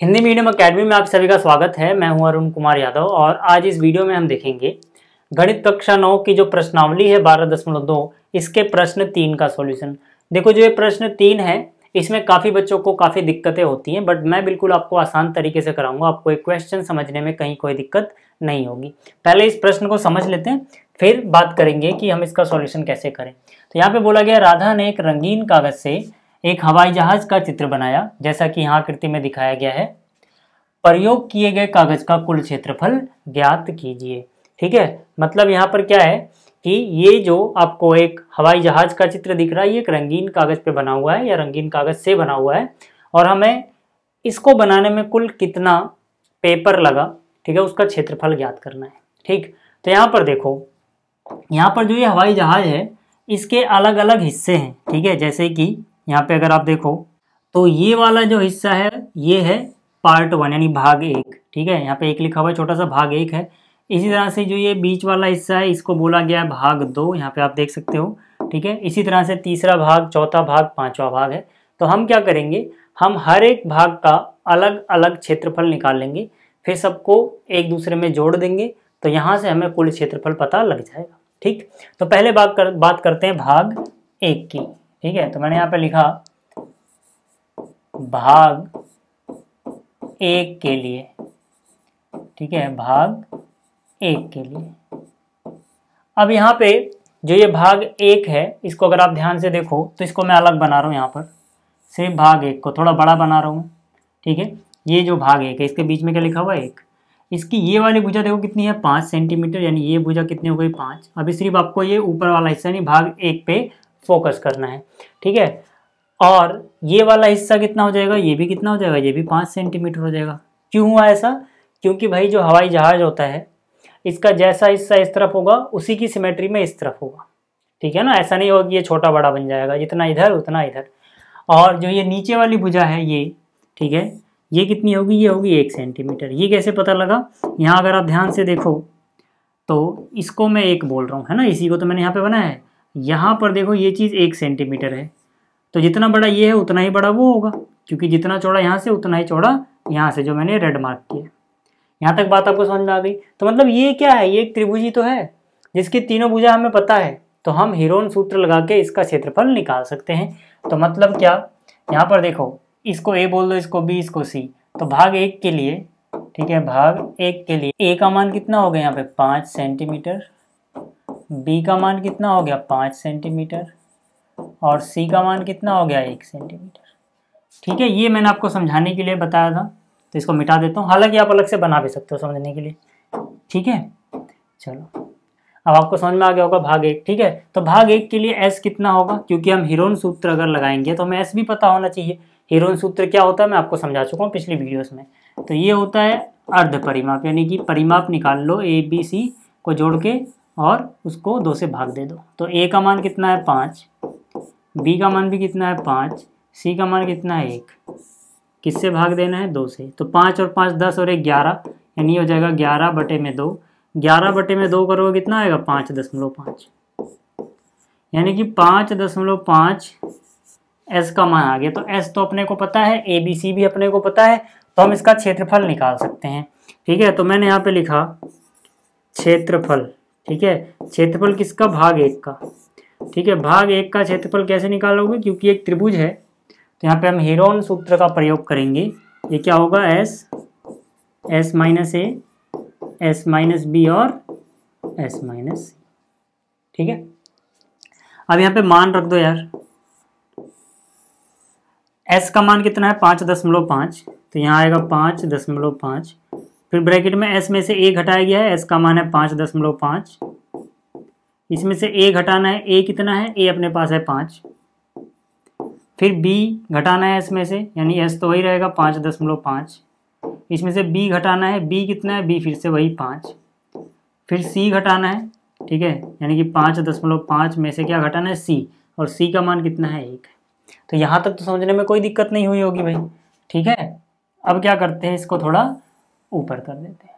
Hindi medium academy में आप सभी का स्वागत है। मैं हूं अरुण कुमार यादव और आज इस वीडियो में हम देखेंगे गणित कक्षा 9 की जो प्रश्नावली है 12.2 इसके प्रश्न 3 का सॉल्यूशन। देखो जो ये प्रश्न 3 है इसमें काफ़ी बच्चों को काफ़ी दिक्कतें होती हैं, बट मैं बिल्कुल आपको आसान तरीके से कराऊंगा। आपको एक क्वेश्चन समझने में कहीं कोई दिक्कत नहीं होगी। पहले इस प्रश्न को समझ लेते हैं, फिर बात करेंगे कि हम इसका सॉल्यूशन कैसे करें। तो यहाँ पे बोला गया, राधा ने एक रंगीन कागज से एक हवाई जहाज का चित्र बनाया, जैसा कि यहाँ आकृति में दिखाया गया है। प्रयोग किए गए कागज का कुल क्षेत्रफल ज्ञात कीजिए। ठीक है, मतलब यहाँ पर क्या है कि ये जो आपको एक हवाई जहाज का चित्र दिख रहा है, ये एक रंगीन कागज पे बना हुआ है या रंगीन कागज से बना हुआ है, और हमें इसको बनाने में कुल कितना पेपर लगा, ठीक है, उसका क्षेत्रफल ज्ञात करना है। ठीक, तो यहाँ पर देखो, यहाँ पर जो ये हवाई जहाज है इसके अलग अलग हिस्से हैं। ठीक है, जैसे कि यहाँ पे अगर आप देखो तो ये वाला जो हिस्सा है ये है पार्ट 1 यानी भाग 1। ठीक है, यहाँ पे एक लिखा हुआ है, छोटा सा भाग 1 है। इसी तरह से जो ये बीच वाला हिस्सा है इसको बोला गया है भाग 2, यहाँ पे आप देख सकते हो। ठीक है, इसी तरह से तीसरा भाग, चौथा भाग, पांचवा भाग है। तो हम क्या करेंगे, हम हर एक भाग का अलग अलग क्षेत्रफल निकाल लेंगे, फिर सबको एक दूसरे में जोड़ देंगे, तो यहाँ से हमें कुल क्षेत्रफल पता लग जाएगा। ठीक, तो पहले बात करते हैं भाग 1 की। ठीक है, तो मैंने यहाँ पे लिखा भाग 1 के लिए। ठीक है, भाग 1 के लिए। अब यहाँ पे जो ये भाग 1 है इसको अगर आप ध्यान से देखो तो इसको मैं अलग बना रहा हूँ। यहाँ पर सिर्फ भाग 1 को थोड़ा बड़ा बना रहा हूँ। ठीक है, ये जो भाग 1 है इसके बीच में क्या लिखा हुआ है 1। इसकी ये वाली भुजा देखो कितनी है, 5 सेंटीमीटर, यानी ये भुजा कितनी हो गई 5। अभी सिर्फ आपको ये ऊपर वाला हिस्सा यानी भाग 1 पे फोकस करना है। ठीक है, और ये वाला हिस्सा कितना हो जाएगा, ये भी कितना हो जाएगा, ये भी 5 सेंटीमीटर हो जाएगा। क्यों हुआ ऐसा, क्योंकि भाई जो हवाई जहाज होता है इसका जैसा हिस्सा इस तरफ होगा उसी की सिमेट्री में इस तरफ होगा। ठीक है ना, ऐसा नहीं होगा कि ये छोटा बड़ा बन जाएगा, जितना इधर उतना इधर। और जो ये नीचे वाली भुजा है ये, ठीक है, ये कितनी होगी, ये होगी 1 सेंटीमीटर। ये कैसे पता लगा, यहाँ अगर आप ध्यान से देखो तो इसको मैं 1 बोल रहा हूँ, है ना, इसी को तो मैंने यहाँ पे बनाया है। यहाँ पर देखो ये चीज़ 1 सेंटीमीटर है, तो जितना बड़ा ये है उतना ही बड़ा वो होगा, क्योंकि जितना चौड़ा यहाँ से उतना ही चौड़ा यहाँ से, जो मैंने रेड मार्क किया। यहाँ तक बात आपको समझ में आ गई। तो मतलब ये क्या है, ये एक त्रिभुज ही तो है जिसकी तीनों भुजा हमें पता है, तो हम हीरोन सूत्र लगा के इसका क्षेत्रफल निकाल सकते हैं। तो मतलब क्या, यहाँ पर देखो, इसको ए बोल दो, इसको बी, इसको सी। तो भाग 1 के लिए, ठीक है, भाग 1 के लिए ए का मान कितना हो गया यहाँ पे 5 सेंटीमीटर, बी का मान कितना हो गया 5 सेंटीमीटर, और सी का मान कितना हो गया 1 सेंटीमीटर। ठीक है, ये मैंने आपको समझाने के लिए बताया था, तो इसको मिटा देता हूँ। हालांकि आप अलग से बना भी सकते हो समझने के लिए। ठीक है, चलो अब आपको समझ में आ गया होगा भाग 1। ठीक है, तो भाग 1 के लिए S कितना होगा, क्योंकि हम हीरोन सूत्र अगर लगाएंगे तो हमें S भी पता होना चाहिए। हीरोन सूत्र क्या होता है मैं आपको समझा चुका हूँ पिछली वीडियोस में। तो ये होता है अर्ध परिमाप, यानी कि परिमाप निकाल लो, ABC को जोड़ के और उसको 2 से भाग दे दो। तो A का मान कितना है 5, B का मान भी कितना है 5, C का मान कितना है 1। किससे भाग देना है 2 से। तो 5 और 5 10 और 1 11, यानी हो जाएगा 11/2। 11/2 करोगे कितना आएगा 5.5, यानी कि 5.5 S का मान आ गया। तो S तो अपने को पता है, ABC भी अपने को पता है, तो हम इसका क्षेत्रफल निकाल सकते हैं। ठीक है, तो मैंने यहाँ पे लिखा क्षेत्रफल। ठीक है, क्षेत्रफल किसका, भाग 1 का। ठीक है, भाग 1 का क्षेत्रफल कैसे निकालोगे, क्योंकि एक त्रिभुज है तो यहाँ पे हम हीरोन सूत्र का प्रयोग करेंगे। ये क्या होगा, S minus A, S minus B और S माइनस C। ठीक है, अब यहाँ पे मान रख दो यार। S का मान कितना है 5.5, तो यहाँ आएगा 5.5। फिर ब्रैकेट में S में से A घटाया गया है, S का मान है 5.5। इसमें से A घटाना है, A कितना है, A अपने पास है 5। फिर B घटाना है S में से, यानी S तो वही रहेगा 5.5। इसमें से B घटाना है, B कितना है, B फिर से वही 5। फिर C घटाना है, ठीक है, यानी कि 5.5 में से क्या घटाना है C, और C का मान कितना है 1। तो यहाँ तक तो समझने में कोई दिक्कत नहीं हुई होगी भाई। ठीक है, अब क्या करते हैं, इसको थोड़ा ऊपर कर देते हैं।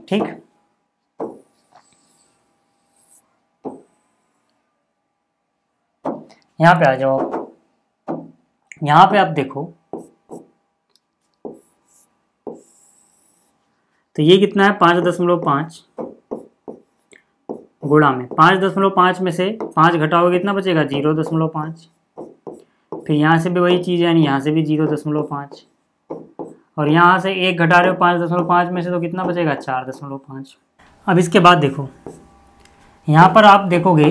ठीक, यहाँ पे आ जाओ। यहाँ पे आप देखो तो ये कितना है 5.5 गुणा में 5.5 में से 5 घटाओगे कितना बचेगा 0.5। फिर यहाँ से भी वही चीज़ है, यानी यहाँ से भी 0.5 और यहाँ से 1 घटा रहे हो 5.5 में से तो कितना बचेगा 4.5। अब इसके बाद देखो यहाँ पर आप देखोगे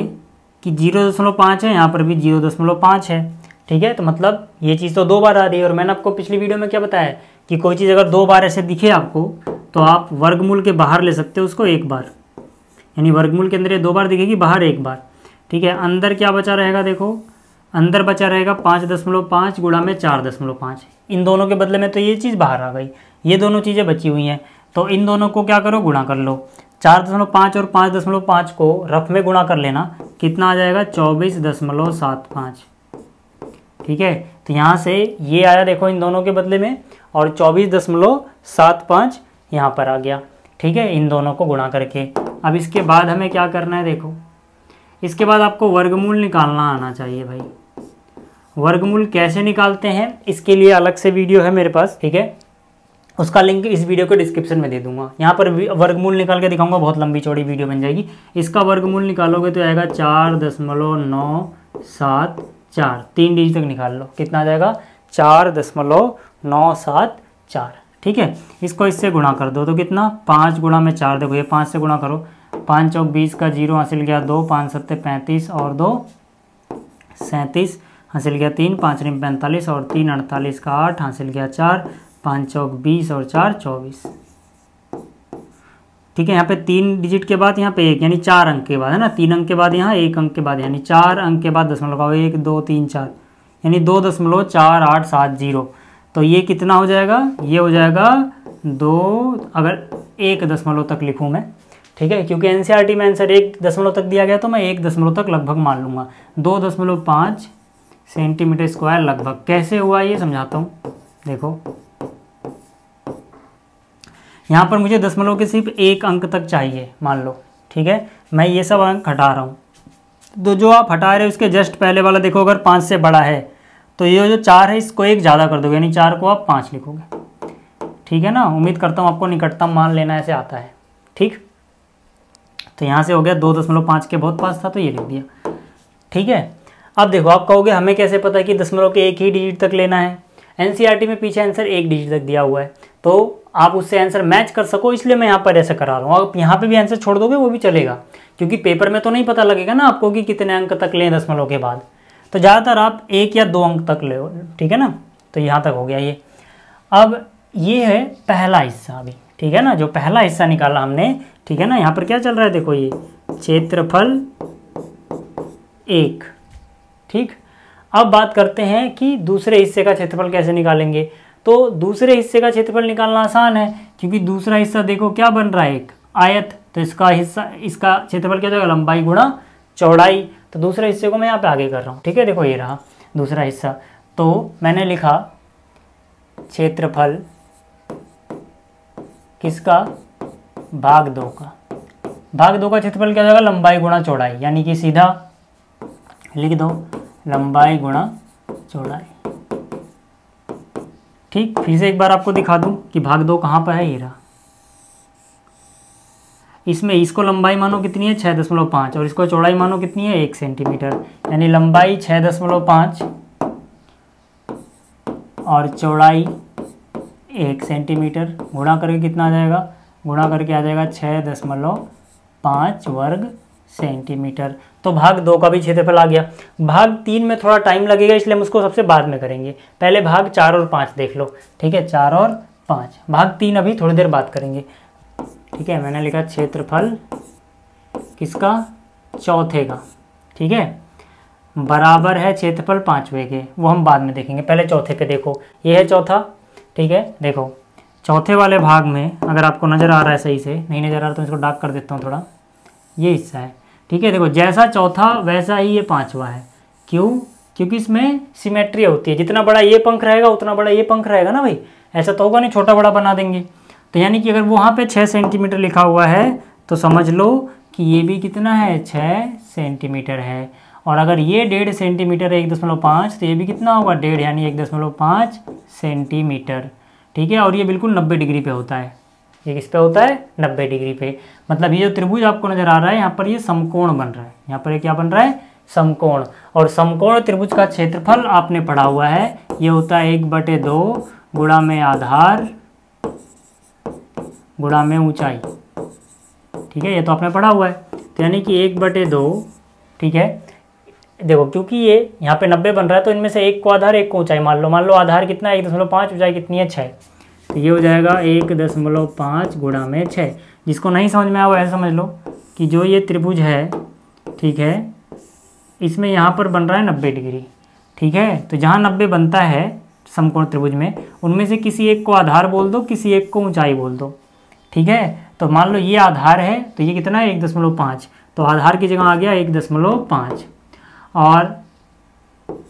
कि 0.5 है, यहाँ पर भी 0.5 है। ठीक है, तो मतलब ये चीज़ तो 2 बार आ रही है। और मैंने आपको पिछली वीडियो में क्या बताया कि कोई चीज़ अगर 2 बार ऐसे दिखे आपको तो आप वर्गमूल के बाहर ले सकते हो उसको 1 बार, यानी वर्गमूल के अंदर ये 2 बार दिखेगी, बाहर 1 बार। ठीक है, अंदर क्या बचा रहेगा, देखो अंदर बचा रहेगा 5.5 गुणा में 4.5। इन दोनों के बदले में तो ये चीज़ बाहर आ गई, ये दोनों चीज़ें बची हुई हैं, तो इन दोनों को क्या करो गुणा कर लो। 4.5 और 5.5 को रफ में गुणा कर लेना, कितना आ जाएगा 24.75। ठीक है, तो यहाँ से ये आया देखो इन दोनों के बदले में, और 24.75 यहाँ पर आ गया। ठीक है, इन दोनों को गुणा करके। अब इसके बाद हमें क्या करना है, देखो इसके बाद आपको वर्गमूल निकालना आना चाहिए भाई। वर्गमूल कैसे निकालते हैं इसके लिए अलग से वीडियो है मेरे पास। ठीक है, उसका लिंक इस वीडियो के डिस्क्रिप्शन में दे दूंगा। यहाँ पर वर्गमूल निकाल के दिखाऊंगा, बहुत लंबी चौड़ी वीडियो बन जाएगी। इसका वर्गमूल निकालोगे तो आएगा 4.974, 3 डिजिट तक निकाल लो, कितना आ जाएगा 4.974। ठीक है, इसको इससे गुणा कर दो तो कितना 5 गुणा में 4, देखो ये 5 से गुणा करो, 5 चौक 20 का 0 हासिल गया 2, 5 सत्ते 35 और 2 37 हासिल गया 3, 5 रिम 45 और 3 48 का 8 हासिल गया 4, 5 चौक 20 और 4 24। ठीक है, यहाँ पे 3 डिजिट के बाद यहाँ पे 1, यानी 4 अंक के बाद है ना, 3 अंक के बाद यहाँ 1 अंक के बाद, यानी 4 अंक के बाद दशमलव लगाओ, 1 2 3 4, यानी 2.4870। तो ये कितना हो जाएगा, ये हो जाएगा 2, अगर 1 दशमलव तक लिखूँ मैं। ठीक है, क्योंकि एनसीईआरटी में आंसर 1 दशमलव तक दिया गया तो मैं 1 दशमलव तक लगभग मान लूँगा। 2.5 सेंटीमीटर स्क्वायर लगभग। कैसे हुआ ये समझाता हूँ, देखो यहाँ पर मुझे दशमलव के सिर्फ 1 अंक तक चाहिए मान लो। ठीक है, मैं ये सब अंक हटा रहा हूँ, तो जो आप हटा रहे हो उसके जस्ट पहले वाला देखो, अगर 5 से बड़ा है तो ये जो 4 है इसको 1 ज़्यादा कर दोगे, यानी 4 को आप 5 लिखोगे। ठीक है ना, उम्मीद करता हूँ आपको निकटतम मान लेना ऐसे आता है। ठीक, तो यहाँ से हो गया 2.5 के बहुत पास था तो ये लिख दिया। ठीक है, अब देखो आप कहोगे हमें कैसे पता है कि दशमलव के 1 ही डिजिट तक लेना है। एनसीईआरटी में पीछे आंसर 1 डिजिट तक दिया हुआ है, तो आप उससे आंसर मैच कर सको इसलिए मैं यहाँ पर ऐसा करा रहा हूँ। आप यहाँ पे भी आंसर छोड़ दोगे वो भी चलेगा, क्योंकि पेपर में तो नहीं पता लगेगा ना आपको कि कितने अंक तक लें दशमलव के बाद, तो ज़्यादातर आप 1 या 2 अंक तक ले। ठीक है ना, तो यहाँ तक हो गया ये। अब ये है पहला हिस्सा अभी। ठीक है ना, जो पहला हिस्सा निकाला हमने। ठीक है ना, यहाँ पर क्या चल रहा है देखो, ये क्षेत्रफल 1। ठीक, अब बात करते हैं कि दूसरे हिस्से का क्षेत्रफल कैसे निकालेंगे। तो दूसरे हिस्से का क्षेत्रफल निकालना आसान है, क्योंकि दूसरा हिस्सा देखो क्या बन रहा है, एक आयत, तो इसका हिस्सा, इसका क्षेत्रफल क्या हो जाएगा लंबाई गुणा चौड़ाई। तो दूसरे हिस्से को मैं यहाँ पे आगे कर रहा हूँ। ठीक है, देखो ये रहा दूसरा हिस्सा, तो मैंने लिखा क्षेत्रफल किसका, भाग 2 का। भाग 2 का क्षेत्रफल क्या हो जाएगा लंबाई गुणा चौड़ाई, यानी कि सीधा लिख दो लंबाई गुणा चौड़ाई। ठीक, फिर से एक बार आपको दिखा दूं कि भाग 2 कहाँ पर है, ये रहा। इसमें इसको लंबाई मानो कितनी है 6.5 और इसको चौड़ाई मानो कितनी है 1 सेंटीमीटर, यानी लंबाई 6.5 और चौड़ाई 1 सेंटीमीटर। गुणा करके कितना आ जाएगा, गुणा करके आ जाएगा 6.5 वर्ग सेंटीमीटर। तो भाग 2 का भी क्षेत्रफल आ गया। भाग 3 में थोड़ा टाइम लगेगा, इसलिए हम उसको सबसे बाद में करेंगे। पहले भाग 4 और 5 देख लो। ठीक है, 4 और 5, भाग 3 अभी थोड़ी देर बात करेंगे। ठीक है, मैंने लिखा क्षेत्रफल किसका, चौथे का। ठीक है, बराबर है क्षेत्रफल 5वें के, वो हम बाद में देखेंगे, पहले चौथे पे देखो। ये है चौथा। ठीक है, देखो चौथे वाले भाग में अगर आपको नज़र आ रहा है, सही से नहीं नज़र आ रहा तो इसको डार्क कर देता हूँ थोड़ा, ये हिस्सा है। ठीक है, देखो जैसा चौथा वैसा ही ये 5वां है। क्यों, क्योंकि इसमें सिमेट्री होती है, जितना बड़ा ये पंख रहेगा उतना बड़ा ये पंख रहेगा ना भाई, ऐसा तो होगा नहीं छोटा बड़ा बना देंगे। तो यानी कि अगर वहाँ पे 6 सेंटीमीटर लिखा हुआ है तो समझ लो कि ये भी कितना है 6 सेंटीमीटर है। और अगर ये 1.5 सेंटीमीटर है 1.5, तो ये भी कितना होगा 1.5, यानी 1.5 सेंटीमीटर। ठीक है, और ये बिल्कुल 90 डिग्री पे होता है। ये किस पे होता है 90 डिग्री पे। मतलब ये जो त्रिभुज आपको नजर आ रहा है यहाँ पर ये समकोण बन रहा है, यहाँ पर ये क्या बन रहा है समकोण। और समकोण त्रिभुज का क्षेत्रफल आपने पढ़ा हुआ है, ये होता है 1/2 गुणा में आधार गुणा में ऊंचाई। ठीक है, ये तो आपने पढ़ा हुआ है। तो यानी कि 1/2, ठीक है। देखो क्योंकि ये यहाँ पे 90 बन रहा है तो इनमें से एक को आधार एक को ऊंचाई मान लो आधार कितना है 1.5, ऊंचाई कितनी है 6। तो ये हो जाएगा 1.5 गुणा में 6। जिसको नहीं समझ में आया वो ऐसा समझ लो कि जो ये त्रिभुज है, ठीक है, इसमें यहाँ पर बन रहा है 90 डिग्री। ठीक है, तो जहाँ 90 बनता है समकोण त्रिभुज में, उनमें से किसी एक को आधार बोल दो, किसी एक को ऊंचाई बोल दो। ठीक है, तो मान लो ये आधार है तो ये कितना है 1.5, तो आधार की जगह आ गया 1.5। और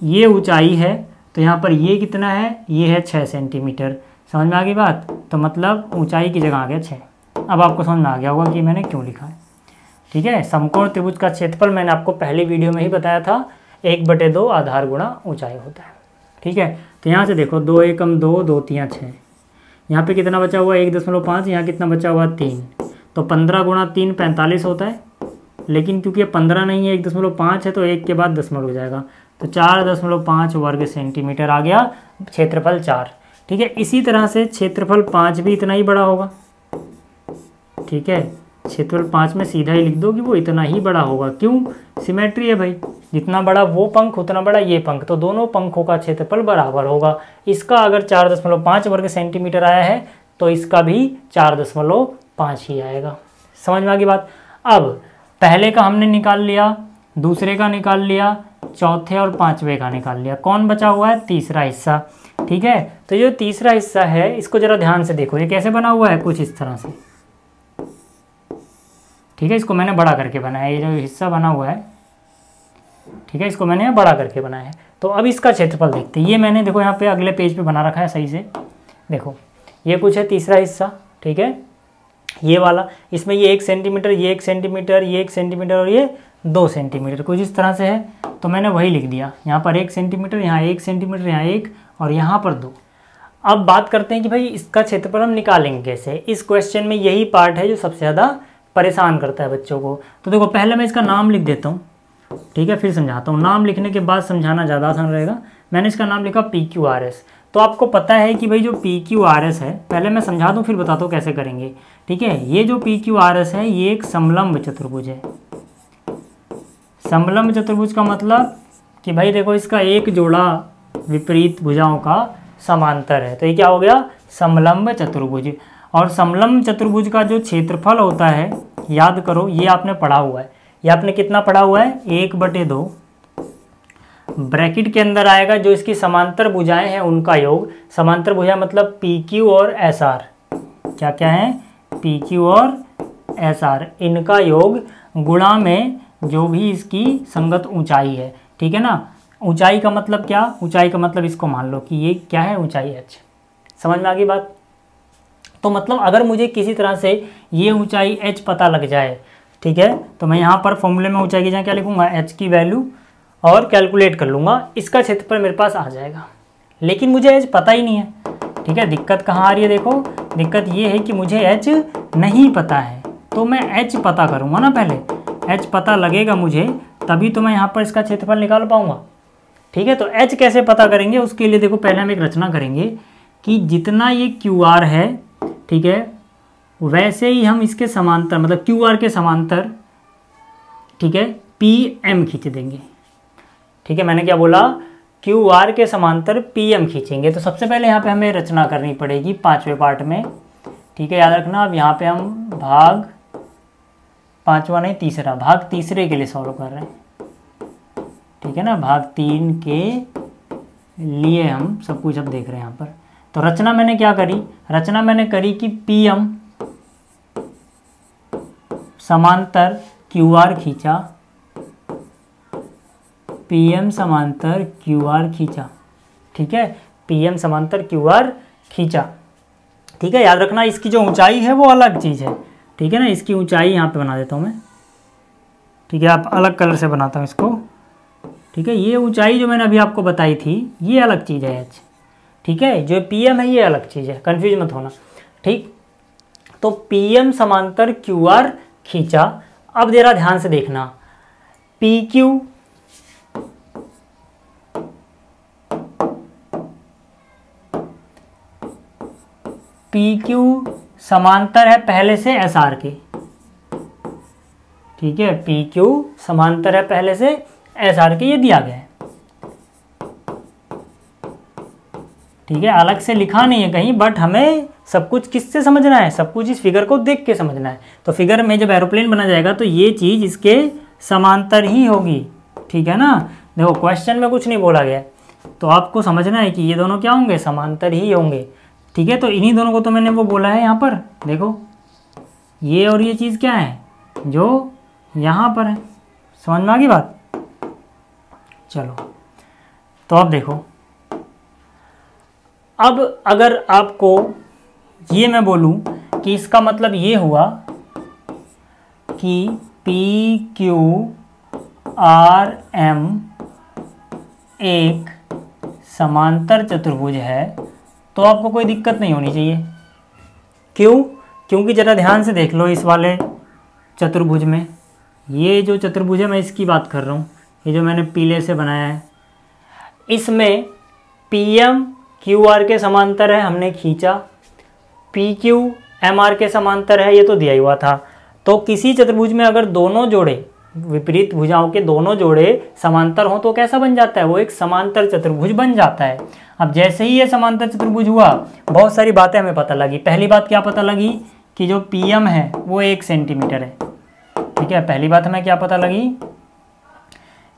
ये ऊंचाई है तो यहाँ पर ये कितना है, ये है 6 सेंटीमीटर। समझ में आ गई बात। तो मतलब ऊंचाई की जगह आ गया 6। अब आपको समझ में आ गया होगा कि मैंने क्यों लिखा है। ठीक है, समकोण त्रिभुज का क्षेत्रफल मैंने आपको पहली वीडियो में ही बताया था 1/2 आधार गुणा ऊंचाई होता है। ठीक है, तो यहाँ से देखो 2 एकम 2, 2 3 6, यहाँ पे कितना बचा हुआ 1.5, यहाँ कितना बचा हुआ 3। तो 15 गुणा 3 45 होता है, लेकिन क्योंकि ये 15 नहीं है 1.5 है तो 1 के बाद दशमलव हो जाएगा। तो 4.5 वर्ग सेंटीमीटर आ गया क्षेत्रफल 4। ठीक है, इसी तरह से क्षेत्रफल 5 भी इतना ही बड़ा होगा। ठीक है, क्षेत्रफल 5 में सीधा ही लिख दो कि वो इतना ही बड़ा होगा। क्यों, सिमेट्री है भाई, जितना बड़ा वो पंख उतना बड़ा ये पंख, तो दोनों पंखों का क्षेत्रफल बराबर होगा। इसका अगर 4.5 वर्ग सेंटीमीटर आया है तो इसका भी 4.5 ही आएगा। समझ में आ गई बात। अब पहले का हमने निकाल लिया, दूसरे का निकाल लिया, चौथे और पांचवे का निकाल लिया। कौन बचा हुआ है, तीसरा हिस्सा। ठीक है, तो जो तीसरा हिस्सा है इसको जरा ध्यान से देखो, ये कैसे बना हुआ है, कुछ इस तरह से। ठीक है, इसको मैंने बड़ा करके बनाया, ये जो हिस्सा बना हुआ है, ठीक है, इसको मैंने बड़ा करके बनाया है। तो अब इसका क्षेत्रफल देखते हैं। ये मैंने देखो यहाँ पे अगले पेज पे बना रखा है सही से। देखो ये कुछ है तीसरा हिस्सा, ठीक है, ये वाला, इसमें ये 1 सेंटीमीटर, ये 1 सेंटीमीटर, ये 1 सेंटीमीटर और ये 2 सेंटीमीटर, कुछ इस तरह से है। तो मैंने वही लिख दिया, यहाँ पर 1 सेंटीमीटर, यहाँ 1 सेंटीमीटर, यहाँ 1 और यहाँ पर 2। अब बात करते हैं कि भाई इसका क्षेत्रफल हम निकालेंगे कैसे। इस क्वेश्चन में यही पार्ट है जो सबसे ज़्यादा परेशान करता है बच्चों को। तो देखो पहले मैं इसका नाम लिख देता हूँ, ठीक है, फिर समझाता हूँ। नाम लिखने के बाद समझाना ज़्यादा आसान रहेगा। मैंने इसका नाम लिखा PQRS। तो आपको पता है कि भाई जो PQRS है, पहले मैं समझा दूँ फिर बताता हूँ कैसे करेंगे। ठीक है, ये जो PQRS है ये एक समलंब चतुर्भुज है। समलंब चतुर्भुज का मतलब कि भाई देखो इसका एक जोड़ा विपरीत भुजाओं का समांतर है, तो ये क्या हो गया, समलंब चतुर्भुज। और समलंब चतुर्भुज का जो क्षेत्रफल होता है, याद करो ये आपने पढ़ा हुआ है। ये आपने कितना पढ़ा हुआ है, 1/2 ब्रैकेट के अंदर आएगा जो इसकी समांतर भुजाएं हैं उनका योग। समांतर भुजा मतलब PQ और SR, क्या क्या है, PQ और SR, इनका योग गुणा में जो भी इसकी संगत ऊंचाई है। ठीक है ना, ऊंचाई का मतलब क्या, ऊंचाई का मतलब इसको मान लो कि ये क्या है, ऊंचाई H। समझ में आ गई बात। तो मतलब अगर मुझे किसी तरह से ये ऊंचाई H पता लग जाए, ठीक है, तो मैं यहाँ पर फॉर्मूले में ऊंचाई की जगह क्या लिखूंगा, H की वैल्यू, और कैलकुलेट कर लूँगा, इसका क्षेत्रफल मेरे पास आ जाएगा। लेकिन मुझे H पता ही नहीं है। ठीक है, दिक्कत कहाँ आ रही है, देखो दिक्कत ये है कि मुझे H नहीं पता है। तो मैं H पता करूँगा ना, पहले H पता लगेगा मुझे, तभी तो मैं यहाँ पर इसका क्षेत्रफल निकाल पाऊँगा। ठीक है, तो H कैसे पता करेंगे, उसके लिए देखो पहले हम एक रचना करेंगे कि जितना ये QR है, ठीक है, वैसे ही हम इसके समांतर मतलब QR के समांतर, ठीक है, PM खींच देंगे। ठीक है, मैंने क्या बोला, QR के समांतर PM खींचेंगे। तो सबसे पहले यहाँ पे हमें रचना करनी पड़ेगी 5वें पार्ट में। ठीक है, याद रखना। अब यहाँ पे हम भाग 5वां नहीं, तीसरा, भाग तीसरे के लिए सॉल्व कर रहे हैं। ठीक है ना, भाग 3 के लिए हम सब कुछ अब देख रहे हैं यहाँ पर। तो रचना मैंने क्या करी, रचना मैंने करी कि PM समांतर QR खींचा, PM समांतर QR खींचा। ठीक है, PM समांतर QR खींचा। ठीक है, याद रखना इसकी जो ऊंचाई है वो अलग चीज़ है। ठीक है ना, इसकी ऊंचाई यहाँ पे बना देता हूँ मैं। ठीक है, आप अलग कलर से बनाता हूँ इसको। ठीक है, ये ऊंचाई जो मैंने अभी आपको बताई थी ये अलग चीज़ है H। ठीक है, जो PM है ये अलग चीज़ है, कन्फ्यूज मत होना। ठीक, तो तो PM समांतर QR खींचा। अब जरा ध्यान से देखना, PQ समांतर है पहले से SR के, ठीक है, PQ समांतर है पहले से SR के, ये दिया गया है, ठीक है। अलग से लिखा नहीं है कहीं, बट हमें सब कुछ किससे समझना है, सब कुछ इस फिगर को देख के समझना है। तो फिगर में जब एरोप्लेन बना जाएगा तो ये चीज़ इसके समांतर ही होगी, ठीक है ना। देखो क्वेश्चन में कुछ नहीं बोला गया, तो आपको समझना है कि ये दोनों क्या होंगे, समांतर ही होंगे, ठीक है। तो इन्हीं दोनों को तो मैंने वो बोला है यहाँ पर, देखो ये और ये चीज़ क्या है जो यहाँ पर है, समझ में आ गई बात। चलो तो अब देखो, अब अगर आपको ये मैं बोलूँ कि इसका मतलब ये हुआ कि PQRM एक समांतर चतुर्भुज है, तो आपको कोई दिक्कत नहीं होनी चाहिए। क्यों? क्योंकि ज़रा ध्यान से देख लो इस वाले चतुर्भुज में, ये जो चतुर्भुज है मैं इसकी बात कर रहा हूँ, ये जो मैंने पीले से बनाया है, इसमें PM QR के समांतर है, हमने खींचा, PQ MR के समांतर है, ये तो दिया ही हुआ था। तो किसी चतुर्भुज में अगर दोनों जोड़े, विपरीत भुजाओं के दोनों जोड़े समांतर हो तो कैसा बन जाता है, वो एक समांतर चतुर्भुज बन जाता है। अब जैसे ही ये समांतर चतुर्भुज हुआ, बहुत सारी बातें हमें पता लगी। पहली बात क्या पता लगी कि जो PM है वो 1 सेंटीमीटर है, ठीक है। पहली बात हमें क्या पता लगी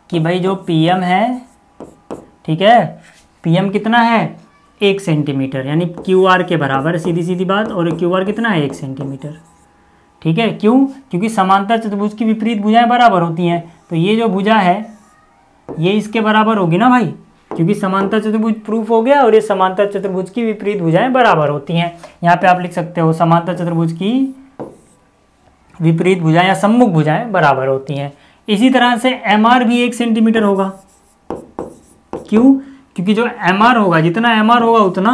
कि भाई जो PM है, ठीक है, PM कितना है 1 सेंटीमीटर, यानी QR के बराबर, सीधी सीधी बात। और QR कितना है 1 सेंटीमीटर, ठीक है। क्यों? क्योंकि समांतर चतुर्भुज की विपरीत भुजाएं बराबर होती हैं, तो ये जो भुजा है ये इसके बराबर होगी ना भाई, क्योंकि समांतर चतुर्भुज प्रूफ हो गया और ये समांतर चतुर्भुज की विपरीत भुजाएं बराबर होती हैं। यहाँ पे आप लिख सकते हो समांतर चतुर्भुज की विपरीत भुजाएं या सम्मुख भुजाएं बराबर होती हैं। इसी तरह से MR भी 1 सेंटीमीटर होगा। क्यों? क्योंकि जो MR होगा, जितना MR होगा उतना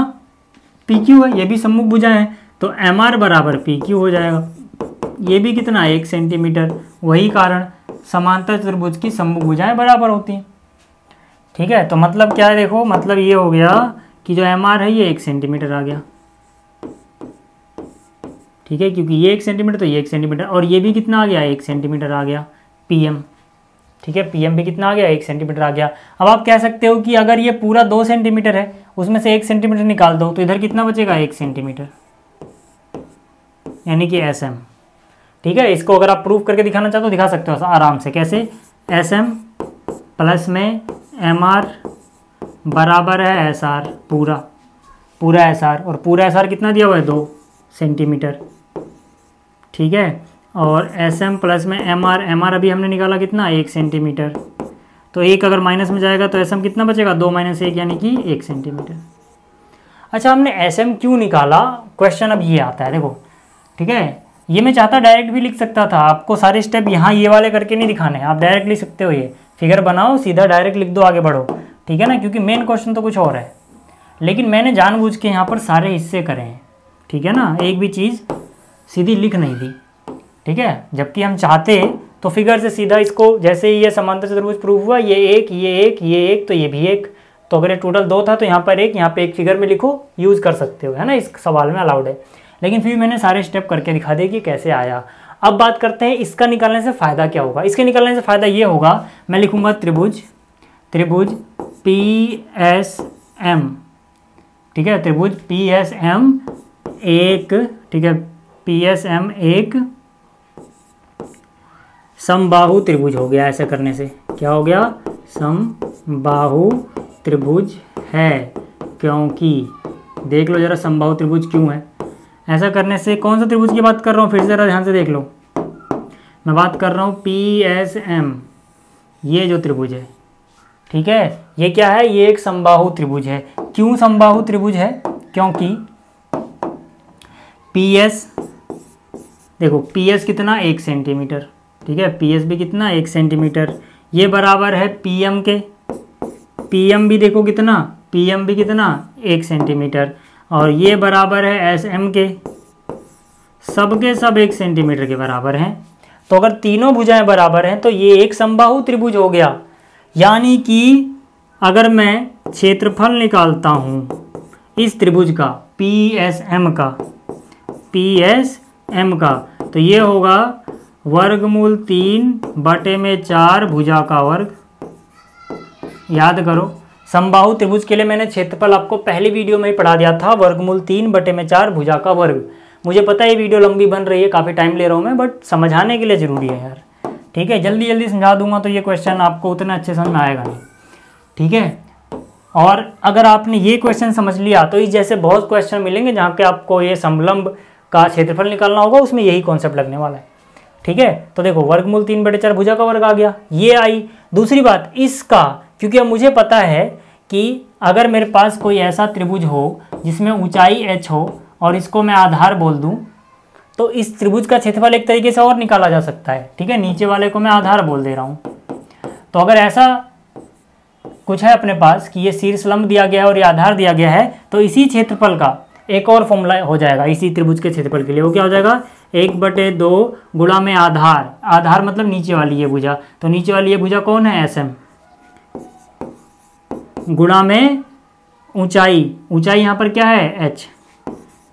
PQ है, ये भी सम्मुख भुजा है, तो MR बराबर PQ हो जाएगा। ये भी कितना 1 सेंटीमीटर, वही कारण समांतर चतुर्भुज की सम्मुख भुजाएं बराबर होती हैं, ठीक है। तो मतलब क्या है, देखो मतलब ये हो गया कि जो MR है ये 1 सेंटीमीटर आ गया, ठीक है, क्योंकि ये 1 सेंटीमीटर तो ये 1 सेंटीमीटर, और ये भी कितना आ गया 1 सेंटीमीटर आ गया PM, ठीक है। PM भी कितना आ गया 1 सेंटीमीटर आ गया। अब आप कह सकते हो कि अगर ये पूरा 2 सेंटीमीटर है, उसमें से 1 सेंटीमीटर निकाल दो, तो इधर कितना बचेगा 1 सेंटीमीटर, यानी कि SM, ठीक है। इसको अगर आप प्रूफ करके दिखाना चाहते हो दिखा सकते हो आराम से। कैसे? SM प्लस में MR बराबर है SR, पूरा SR, और पूरा SR कितना दिया हुआ है 2 सेंटीमीटर, ठीक है। और SM प्लस में MR अभी हमने निकाला कितना 1 सेंटीमीटर, तो 1 अगर माइनस में जाएगा तो SM कितना बचेगा 2 - 1 यानी कि 1 सेंटीमीटर। अच्छा, हमने SM क्यों निकाला, क्वेश्चन अब ये आता है, देखो, ठीक है। ये मैं चाहता डायरेक्ट भी लिख सकता था, आपको सारे स्टेप यहाँ ये वाले करके नहीं दिखाने, आप डायरेक्ट लिख सकते हो, ये फिगर बनाओ सीधा डायरेक्ट लिख दो, आगे बढ़ो, ठीक है ना, क्योंकि मेन क्वेश्चन तो कुछ और है। लेकिन मैंने जानबूझ के यहाँ पर सारे हिस्से करे हैं, ठीक है ना, एक भी चीज़ सीधी लिख नहीं दी, ठीक है। जबकि हम चाहते तो फिगर से सीधा इसको, जैसे ही ये समांतर चतुर्भुज प्रूफ हुआ, ये एक, तो ये भी एक, तो अगर ये टोटल 2 था तो यहाँ पर एक, यहाँ पे एक फिगर में लिखो, यूज़ कर सकते हो, है ना, इस सवाल में अलाउड है। लेकिन फिर मैंने सारे स्टेप करके दिखा दिए कि कैसे आया। अब बात करते हैं इसका निकालने से फ़ायदा क्या होगा। इसके निकालने से फ़ायदा ये होगा, मैं लिखूँगा त्रिभुज PSM, ठीक है, त्रिभुज PSM एक, ठीक है, PSM एक समबाहु त्रिभुज हो गया। ऐसे करने से क्या हो गया, समबाहु त्रिभुज है, क्योंकि देख लो जरा समबाहु त्रिभुज क्यों है। ऐसा करने से कौन सा त्रिभुज की बात कर रहा हूँ, फिर से जरा ध्यान से देख लो, मैं बात कर रहा हूँ PSM, ये जो त्रिभुज है, ठीक है, ये क्या है, ये एक समबाहु त्रिभुज है। क्यों समबाहु त्रिभुज है? क्योंकि PS, देखो PS कितना 1 सेंटीमीटर, ठीक है, PS भी कितना 1 सेंटीमीटर, ये बराबर है PM के, PM भी देखो कितना, PM भी कितना 1 सेंटीमीटर, और ये बराबर है SM के, सबके सब 1 सेंटीमीटर के बराबर हैं। तो अगर तीनों भुजाएं बराबर हैं तो ये एक समबाहु त्रिभुज हो गया। यानी कि अगर मैं क्षेत्रफल निकालता हूँ इस त्रिभुज का PSM का तो ये होगा वर्गमूल 3/4 भुजा का वर्ग। याद करो, समबाहु त्रिभुज के लिए मैंने क्षेत्रफल आपको पहली वीडियो में ही पढ़ा दिया था, वर्गमूल 3/4 भुजा का वर्ग। मुझे पता है ये वीडियो लंबी बन रही है, काफ़ी टाइम ले रहा हूँ मैं, बट समझाने के लिए ज़रूरी है यार। ठीक है, जल्दी जल्दी समझा दूंगा तो ये क्वेश्चन आपको उतना अच्छे समझ में आएगा नहीं। ठीक है, और अगर आपने ये क्वेश्चन समझ लिया तो इस जैसे बहुत क्वेश्चन मिलेंगे जहाँ पे आपको ये समलंब का क्षेत्रफल निकालना होगा, उसमें यही कॉन्सेप्ट लगने वाला है। ठीक है, तो देखो वर्गमूल 3/4 भुजा का वर्ग आ गया, ये आई। दूसरी बात इसका, क्योंकि अब मुझे पता है कि अगर मेरे पास कोई ऐसा त्रिभुज हो जिसमें ऊंचाई h हो और इसको मैं आधार बोल दूं, तो इस त्रिभुज का क्षेत्रफल एक तरीके से और निकाला जा सकता है। ठीक है, नीचे वाले को मैं आधार बोल दे रहा हूँ। तो अगर ऐसा कुछ है अपने पास कि ये शीर्ष लंब दिया गया है और ये आधार दिया गया है, तो इसी क्षेत्रफल का एक और फॉर्मूला हो जाएगा इसी त्रिभुज के क्षेत्रफल के लिए। वो क्या हो जाएगा, 1/2 गुणा में आधार, आधार मतलब नीचे वाली ये भुजा, तो नीचे वाली ये भुजा कौन है, SM, गुणा में ऊंचाई, ऊंचाई यहाँ पर क्या है, h।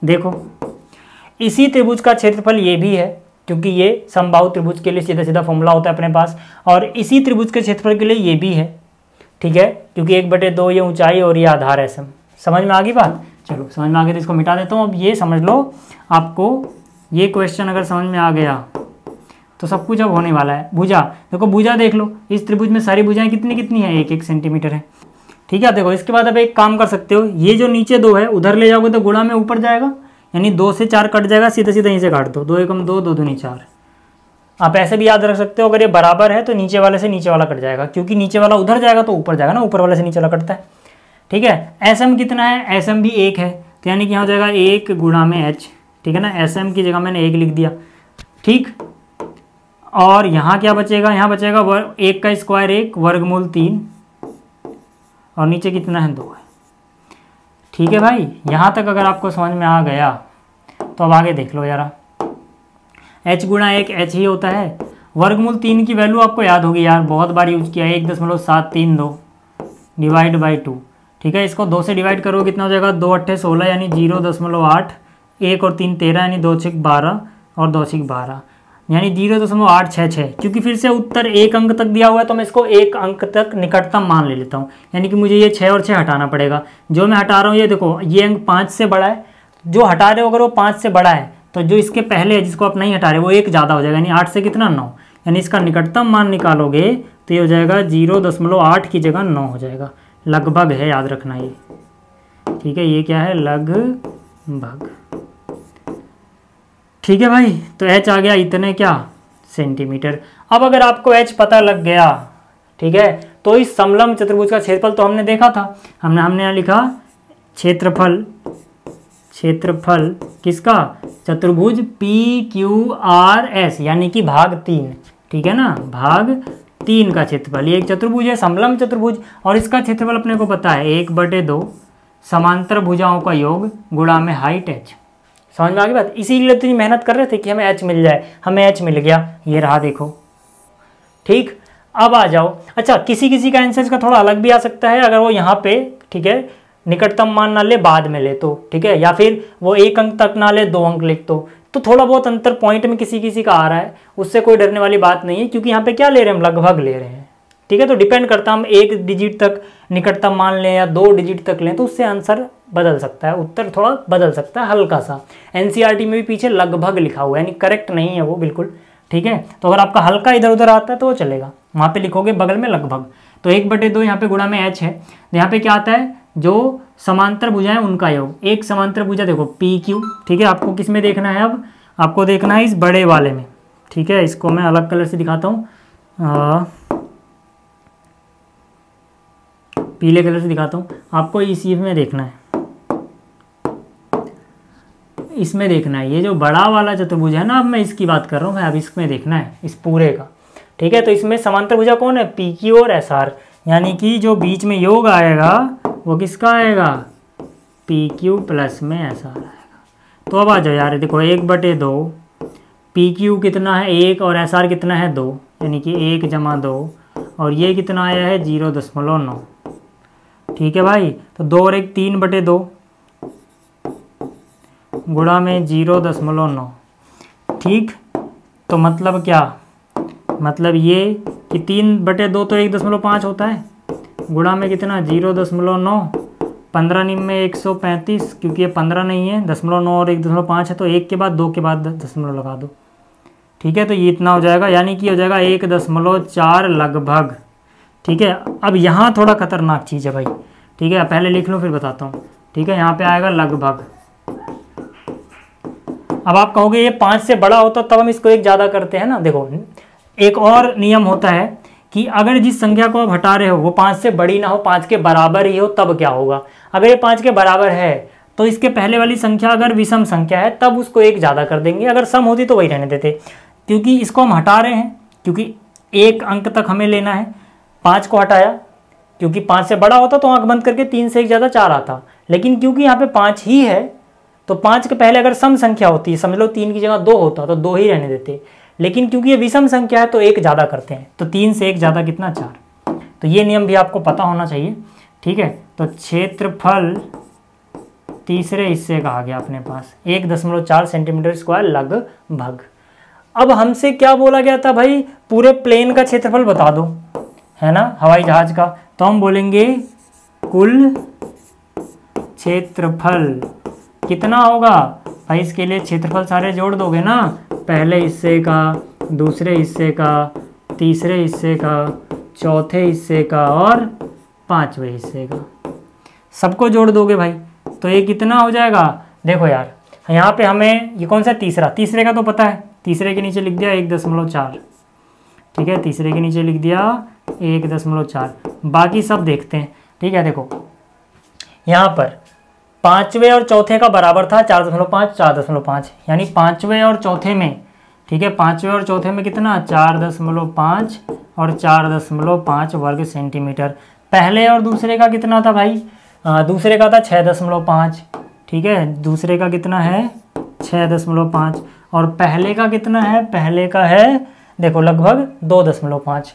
देखो इसी त्रिभुज का क्षेत्रफल ये भी है, क्योंकि ये समबाहु त्रिभुज के लिए सीधा सीधा फॉर्मूला होता है अपने पास, और इसी त्रिभुज के क्षेत्रफल के लिए ये भी है। ठीक है, क्योंकि 1/2 ये ऊंचाई और ये आधार है SM। समझ में आ गई बात? चलो समझ में आ गई तो इसको मिटा देता हूँ। अब ये समझ लो, आपको ये क्वेश्चन अगर समझ में आ गया तो सब कुछ अब होने वाला है। भुजा देखो, भुजा देख लो, इस त्रिभुज में सारी भुजाएं कितनी कितनी है, 1-1 सेंटीमीटर है। ठीक है, देखो इसके बाद अब एक काम कर सकते हो, ये जो नीचे 2 है उधर ले जाओगे तो गुणा में ऊपर जाएगा, यानी 2 से 4 कट जाएगा, सीधा सीधा यहीं से काट दो, 2 एकम 2, 2 दूनी 4। आप ऐसे भी याद रख सकते हो, अगर ये बराबर है तो नीचे वाले से नीचे वाला कट जाएगा, क्योंकि नीचे वाला उधर जाएगा तो ऊपर जाएगा ना, ऊपर वाले से नीचे वाला कटता है। ठीक है, SM कितना है, SM भी 1 है, तो यानी कि यहाँ हो जाएगा 1 गुणा में h। ठीक है ना, SM की जगह मैंने 1 लिख दिया। ठीक, और यहाँ क्या बचेगा, यहाँ बचेगा 1 का स्क्वायर 1, वर्गमूल 3, और नीचे कितना है, 2 है। ठीक है भाई, यहाँ तक अगर आपको समझ में आ गया तो अब आगे देख लो जरा। h गुणा 1 h ही होता है। वर्गमूल 3 की वैल्यू आपको याद होगी यार, बहुत बार यूज किया है, 1.732 डिवाइड बाई 2। ठीक है, इसको 2 से डिवाइड करो कितना हो जाएगा, 2 8 16 यानी 0.8, 1 और 3 13 यानी 2 6 12 और 2 6 12 यानी 0.866। क्योंकि फिर से उत्तर 1 अंक तक दिया हुआ है तो मैं इसको 1 अंक तक निकटतम मान ले लेता हूँ, यानी कि मुझे ये 6 और 6 हटाना पड़ेगा। जो मैं हटा रहा हूँ ये देखो, ये अंक 5 से बड़ा है, जो हटा रहे हो अगर वो 5 से बड़ा है तो जो इसके पहले है जिसको आप नहीं हटा रहे वो 1 ज़्यादा हो जाएगा, यानी 8 से कितना 9, यानी इसका निकटतम मान निकालोगे तो ये हो जाएगा 0.8 की जगह 9 हो जाएगा। लगभग है, याद रखना ये। ठीक है, ये क्या है, लगभग। ठीक है भाई, तो h आ गया इतने क्या, सेंटीमीटर। अब अगर आपको h पता लग गया, ठीक है, तो इस समलंब चतुर्भुज का क्षेत्रफल तो हमने देखा था, हमने यहाँ लिखा क्षेत्रफल, क्षेत्रफल किसका, चतुर्भुज PQRS यानी कि भाग 3। ठीक है ना, भाग 3 का क्षेत्रफल। ये एक चतुर्भुज है, समलंब चतुर्भुज, और इसका क्षेत्रफल अपने को पता है 1/2 समांतर भुजाओं का योग गुणा में हाइट h। समझ में आ गई बात? इसीलिए तो मेहनत कर रहे थे कि हमें h मिल जाए, हमें h मिल गया, ये रहा देखो। ठीक, अब आ जाओ। अच्छा, किसी किसी का आंसर का थोड़ा अलग भी आ सकता है, अगर वो यहाँ पे, ठीक है, निकटतम मान ना ले, बाद में ले तो, ठीक है, या फिर वो 1 अंक तक ना ले, 2 अंक लिख तो थोड़ा बहुत अंतर पॉइंट में किसी किसी का आ रहा है, उससे कोई डरने वाली बात नहीं है, क्योंकि यहाँ पे क्या ले रहे हैं हम, लगभग ले रहे हैं। ठीक है, तो डिपेंड करता है, हम 1 डिजिट तक निकटतम मान लें या 2 डिजिट तक लें तो उससे आंसर बदल सकता है, उत्तर थोड़ा बदल सकता है हल्का सा। एनसीईआरटी में भी पीछे लगभग लिखा हुआ है, यानी करेक्ट नहीं है वो बिल्कुल। ठीक है, तो अगर आपका हल्का इधर उधर आता है तो वो चलेगा, वहाँ पे लिखोगे बगल में लगभग। तो 1/2 यहाँ पे गुणा में h है, यहाँ पे क्या आता है, जो समांतर भुजाएं उनका योग। एक समांतर भुजा देखो PQ, ठीक है, आपको किस में देखना है, अब आपको देखना है इस बड़े वाले में। ठीक है, इसको मैं अलग कलर से दिखाता हूँ, पीले कलर से दिखाता हूँ, आपको इसी में देखना है, इसमें देखना है, ये जो बड़ा वाला चतुर्भुज है ना, अब मैं इसकी बात कर रहा हूँ, अब इसमें देखना है, इस पूरे का। ठीक है, तो इसमें समांतर भुजा कौन है, PQ और SR, यानी कि जो बीच में योग आएगा वो किसका आएगा, PQ प्लस में SR आएगा। तो अब आ जाओ यार, देखो 1/2, PQ कितना है 1 और SR कितना है 2, यानी कि 1 + 2, और ये कितना आया है 0.9। ठीक है भाई, तो 2 और 1 3/2 गुणा में 0.9। ठीक, तो मतलब क्या, मतलब ये कि 3/2 तो 1.5 होता है, गुणा में कितना 0.9, 15 निम में 135, क्योंकि ये 15 नहीं है, 0.9 और 1.5 है, तो 1 के बाद 2 के बाद दशमलव लगा दो। ठीक है, तो ये इतना हो जाएगा, यानी कि हो जाएगा 1.4 लगभग। ठीक है, अब यहाँ थोड़ा खतरनाक चीज़ है भाई। ठीक है, पहले लिख लो फिर बताता हूँ। ठीक है, यहाँ पे आएगा लगभग। अब आप कहोगे ये 5 से बड़ा होता तब हम इसको 1 ज़्यादा करते हैं ना। देखो, एक और नियम होता है कि अगर जिस संख्या को आप हटा रहे हो वो 5 से बड़ी ना हो, 5 के बराबर ही हो, तब क्या होगा। अगर ये 5 के बराबर है तो इसके पहले वाली संख्या अगर विषम संख्या है तब उसको 1 ज़्यादा कर देंगे, अगर सम होती तो वही रहने देते। क्योंकि इसको हम हटा रहे हैं, क्योंकि 1 अंक तक हमें लेना है। 5 को हटाया, क्योंकि 5 से बड़ा होता तो आंख बंद करके 3 से 1 ज़्यादा 4 आता, लेकिन क्योंकि यहाँ पे 5 ही है तो 5 के पहले अगर सम संख्या होती, समझ लो 3 की जगह 2 होता तो 2 ही रहने देते, लेकिन क्योंकि ये विषम संख्या है तो 1 ज़्यादा करते हैं, तो 3 से 1 ज़्यादा कितना 4। तो ये नियम भी आपको पता होना चाहिए। ठीक है, तो क्षेत्रफल तीसरे हिस्से का आ गया अपने पास 1.4 सेंटीमीटर स्क्वायर लगभग। अब हमसे क्या बोला गया था भाई, पूरे प्लेन का क्षेत्रफल बता दो, है ना, हवाई जहाज का। तो हम बोलेंगे कुल क्षेत्रफल कितना होगा भाई, इसके लिए क्षेत्रफल सारे जोड़ दोगे ना, पहले हिस्से का, दूसरे हिस्से का, तीसरे हिस्से का, चौथे हिस्से का और पांचवें हिस्से का, सबको जोड़ दोगे भाई, तो ये कितना हो जाएगा। देखो यार, यहाँ पे हमें ये कौन सा तीसरे का तो पता है, तीसरे के नीचे लिख दिया 1.4। ठीक है, तीसरे के नीचे लिख दिया 1.4, बाकी सब देखते हैं। ठीक है, देखो यहाँ पर पांचवें और चौथे का बराबर था 4.5 4.5, यानी पांचवें और चौथे में, ठीक है, पांचवें और चौथे में कितना 4.5 और 4.5 वर्ग सेंटीमीटर। पहले और दूसरे का कितना था भाई, दूसरे का था 6.5। ठीक है, दूसरे का कितना है 6.5, और पहले का कितना है, पहले का है देखो लगभग 2.5।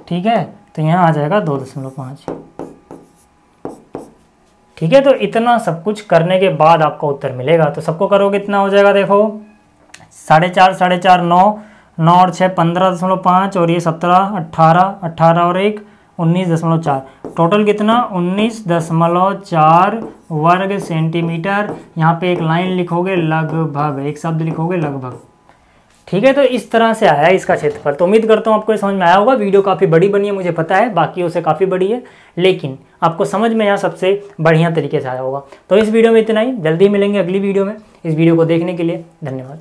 ठीक है, तो यहाँ आ जाएगा 2.5। ठीक है, तो इतना सब कुछ करने के बाद आपका उत्तर मिलेगा। तो सबको करोगे इतना हो जाएगा, देखो 4.5 9 और 6 15.5, और ये 17 18 और 1 19.4, टोटल कितना 19.4 वर्ग सेंटीमीटर। यहाँ पे एक लाइन लिखोगे लगभग, एक शब्द लिखोगे लगभग। ठीक है, तो इस तरह से आया है इसका क्षेत्रफल। तो उम्मीद करता हूँ आपको ये समझ में आया होगा। वीडियो काफ़ी बड़ी बनी है मुझे पता है, बाकियों से काफ़ी बड़ी है, लेकिन आपको समझ में यहाँ सबसे बढ़िया तरीके से आया होगा। तो इस वीडियो में इतना ही, जल्दी मिलेंगे अगली वीडियो में। इस वीडियो को देखने के लिए धन्यवाद।